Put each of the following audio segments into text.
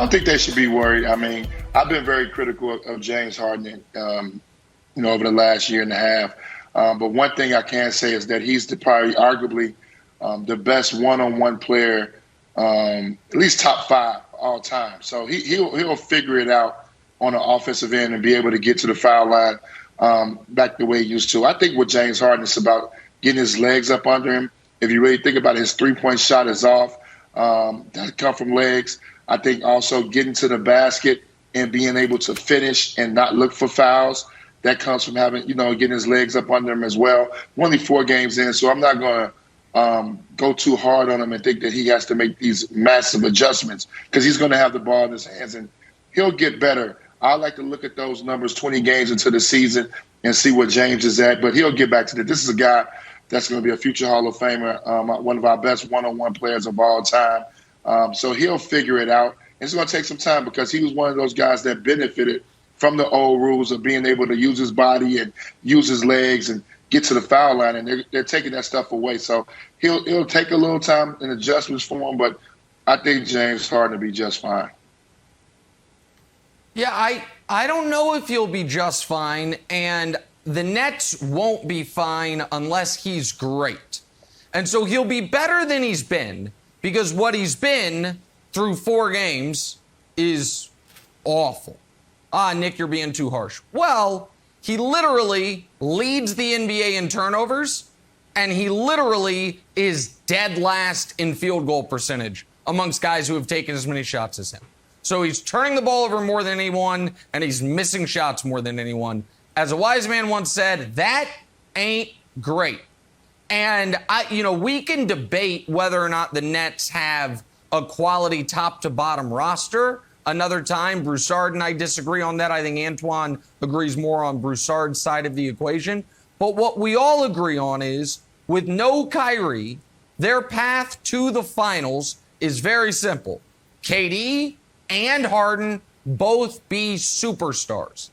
don't think they should be worried. I mean, I've been very critical of James Harden, over the last year and a half. But one thing I can say is that he's probably arguably the best one-on-one player, at least top 5 all time. So he'll figure it out on the offensive end and be able to get to the foul line back the way he used to. I think with James Harden, it's about getting his legs up under him. If you really think about it, his three-point shot is off. That come from legs. I think also getting to the basket and being able to finish and not look for fouls. That comes from having, getting his legs up under him as well. We're only 4 games in, so I'm not going to go too hard on him and think that he has to make these massive adjustments because he's going to have the ball in his hands and he'll get better. I like to look at those numbers 20 games into the season and see where James is at, but he'll get back to that. This is a guy that's going to be a future Hall of Famer, one of our best one-on-one players of all time. So he'll figure it out. It's going to take some time because he was one of those guys that benefited from the old rules of being able to use his body and use his legs and get to the foul line, and they're taking that stuff away. So he'll take a little time and adjustments for him, but I think James Harden will be just fine. Yeah, I don't know if he'll be just fine, and the Nets won't be fine unless he's great. And so he'll be better than he's been because what he's been through 4 games is awful. Nick, you're being too harsh. Well, he literally leads the NBA in turnovers, and he literally is dead last in field goal percentage amongst guys who have taken as many shots as him. So he's turning the ball over more than anyone, and he's missing shots more than anyone. As a wise man once said, that ain't great. And, we can debate whether or not the Nets have a quality top-to-bottom roster. Another time, Broussard and I disagree on that. I think Antoine agrees more on Broussard's side of the equation. But what we all agree on is, with no Kyrie, their path to the finals is very simple. KD and Harden both be superstars.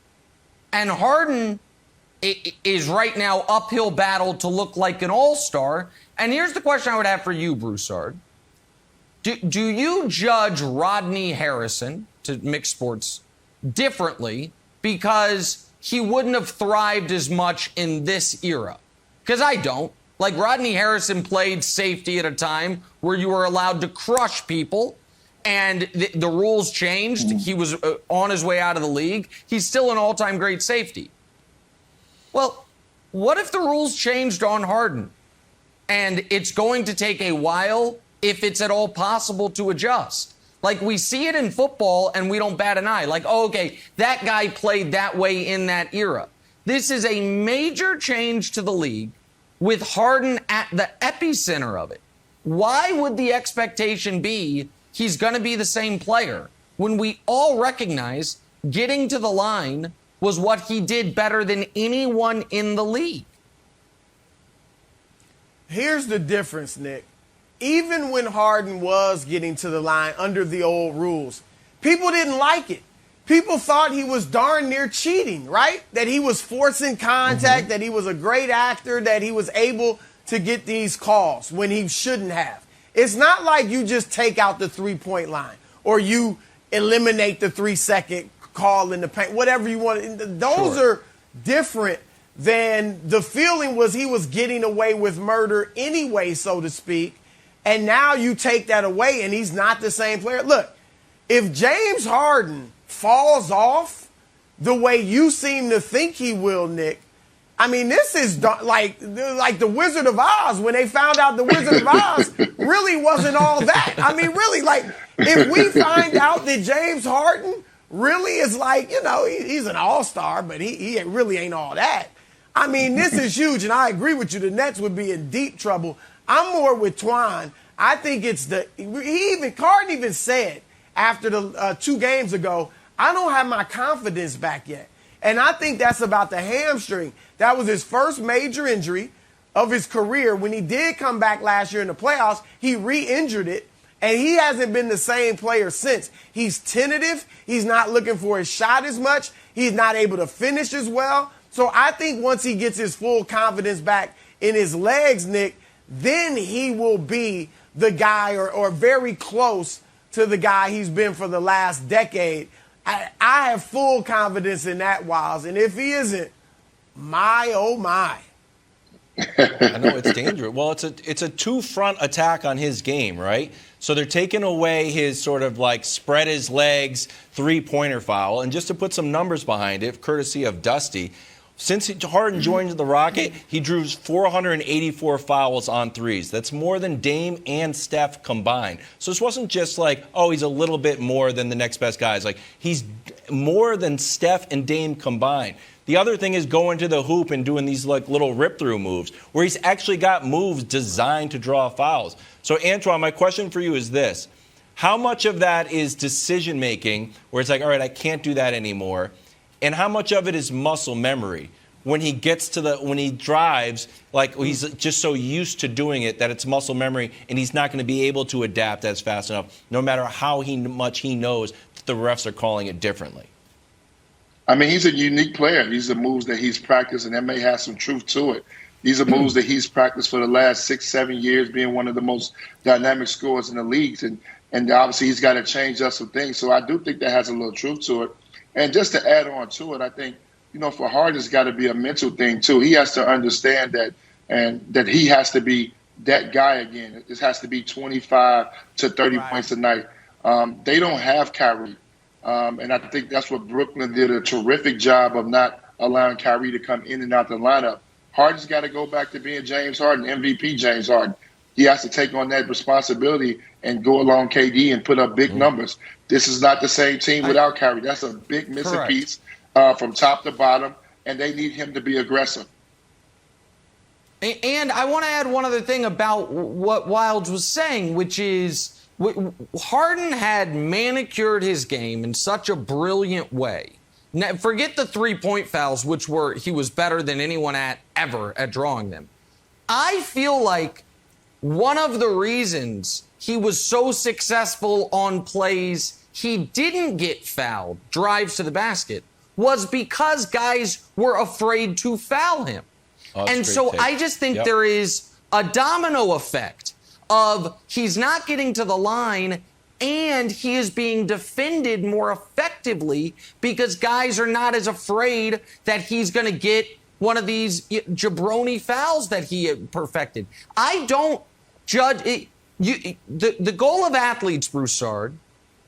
And Harden is right now uphill battle to look like an all-star. And here's the question I would have for you, Broussard. Do you judge Rodney Harrison, to mix sports, differently because he wouldn't have thrived as much in this era? Because I don't. Like, Rodney Harrison played safety at a time where you were allowed to crush people, and the rules changed. He was on his way out of the league. He's still an all-time great safety. Well, what if the rules changed on Harden? And it's going to take a while, if it's at all possible, to adjust. Like, we see it in football and we don't bat an eye. Like, oh, okay, that guy played that way in that era. This is a major change to the league with Harden at the epicenter of it. Why would the expectation be he's going to be the same player when we all recognize getting to the line was what he did better than anyone in the league? Here's the difference, Nick. Even when Harden was getting to the line under the old rules, people didn't like it. People thought he was darn near cheating, right? That he was forcing contact, that he was a great actor, that he was able to get these calls when he shouldn't have. It's not like you just take out the three-point line or you eliminate the 3-second call in the paint, whatever you want. Those are different than the feeling was he was getting away with murder anyway, so to speak. And now you take that away and he's not the same player. Look, if James Harden falls off the way you seem to think he will, Nick, I mean, this is like the Wizard of Oz when they found out the Wizard of Oz really wasn't all that. I mean, really, like, if we find out that James Harden really is like, he's an all-star, but he really ain't all that. I mean, this is huge, and I agree with you. The Nets would be in deep trouble. I'm more with Twan. I think it's Harden even said after the 2 games ago, I don't have my confidence back yet. And I think that's about the hamstring. That was his first major injury of his career. When he did come back last year in the playoffs, he re-injured it, and he hasn't been the same player since. He's tentative. He's not looking for his shot as much. He's not able to finish as well. So I think once he gets his full confidence back in his legs, Nick, then he will be the guy or very close to the guy he's been for the last decade. I have full confidence in that, Wiles. And if he isn't, my, oh, my. I know it's dangerous. Well, it's a two-front attack on his game, right? So they're taking away his sort of like spread his legs three-pointer foul. And just to put some numbers behind it, courtesy of Dusty, since Harden joined the Rocket, he drew 484 fouls on threes. That's more than Dame and Steph combined. So this wasn't just like, oh, he's a little bit more than the next best guys. Like, he's more than Steph and Dame combined. The other thing is going to the hoop and doing these like little rip-through moves where he's actually got moves designed to draw fouls. So, Antoine, my question for you is this. How much of that is decision-making where it's like, all right, I can't do that anymore? And how much of it is muscle memory? When he gets to when he drives, like he's just so used to doing it that it's muscle memory and he's not going to be able to adapt as fast enough, no matter how much he knows that the refs are calling it differently. I mean, he's a unique player. These are moves that he's practiced, and that may have some truth to it. These are moves that he's practiced for the last 6-7 years, being one of the most dynamic scorers in the league. And obviously he's got to change up some things. So I do think that has a little truth to it. And just to add on to it, I think, for Harden, it's got to be a mental thing, too. He has to understand that, and that he has to be that guy again. It has to be 25 to 30 points a night. They don't have Kyrie. And I think that's what Brooklyn did a terrific job of not allowing Kyrie to come in and out the lineup. Harden's got to go back to being James Harden, MVP James Harden. He has to take on that responsibility and go along KD and put up big numbers. This is not the same team without Kyrie. That's a big missing piece from top to bottom, and they need him to be aggressive. And I want to add one other thing about what Wildes was saying, which is Harden had manicured his game in such a brilliant way. Now, forget the three-point fouls, which he was better than anyone ever at drawing them. I feel like one of the reasons he was so successful on plays he didn't get fouled, drives to the basket, was because guys were afraid to foul him. And so I just think there is a domino effect of he's not getting to the line and he is being defended more effectively because guys are not as afraid that he's going to get one of these jabroni fouls that he had perfected. I don't judge it. The goal of athletes, Broussard,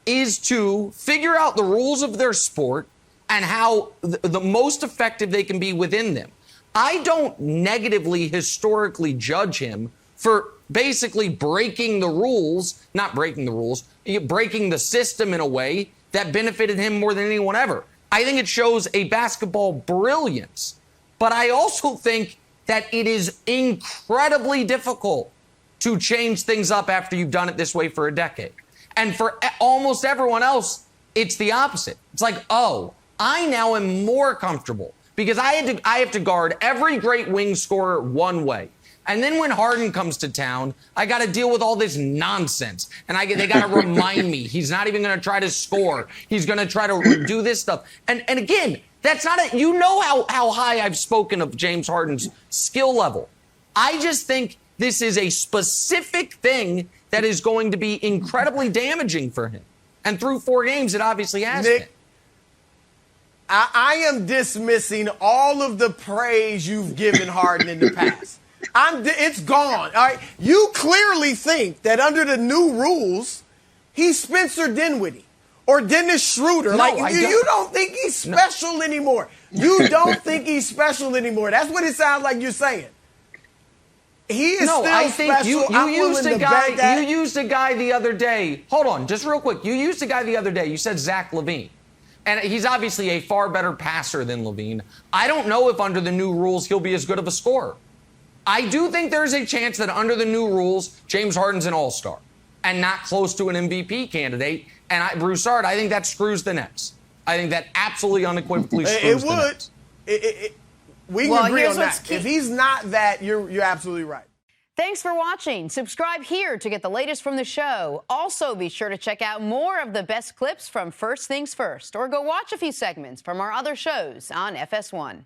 is to figure out the rules of their sport and how the most effective they can be within them. I don't negatively historically judge him for basically breaking the rules, not breaking the rules, breaking the system in a way that benefited him more than anyone ever. I think it shows a basketball brilliance. But I also think that it is incredibly difficult to change things up after you've done it this way for a decade. And for almost everyone else, it's the opposite. It's like, oh, I now am more comfortable because I have to guard every great wing scorer one way. And then when Harden comes to town, I got to deal with all this nonsense. And they got to remind me he's not even going to try to score. He's going to try to do this stuff. And again, that's not it. You know how high I've spoken of James Harden's skill level. I just think this is a specific thing that is going to be incredibly damaging for him. And through 4 games, it obviously has been. I am dismissing all of the praise you've given Harden in the past. It's gone. All right. You clearly think that under the new rules, he's Spencer Dinwiddie or Dennis Schroeder. No, you don't think he's special anymore. You don't think he's special anymore. That's what it sounds like you're saying. He is still I think special. you used a guy. You used a guy the other day. Hold on, just real quick. You used a guy the other day. You said Zach LaVine. And he's obviously a far better passer than LaVine. I don't know if under the new rules he'll be as good of a scorer. I do think there's a chance that under the new rules, James Harden's an all-star and not close to an MVP candidate. And Broussard, I think that screws the Nets. I think that absolutely unequivocally screws the Nets. We can agree on that. If he's not that, you're absolutely right. Thanks for watching. Subscribe here to get the latest from the show. Also, be sure to check out more of the best clips from First Things First, or go watch a few segments from our other shows on FS1.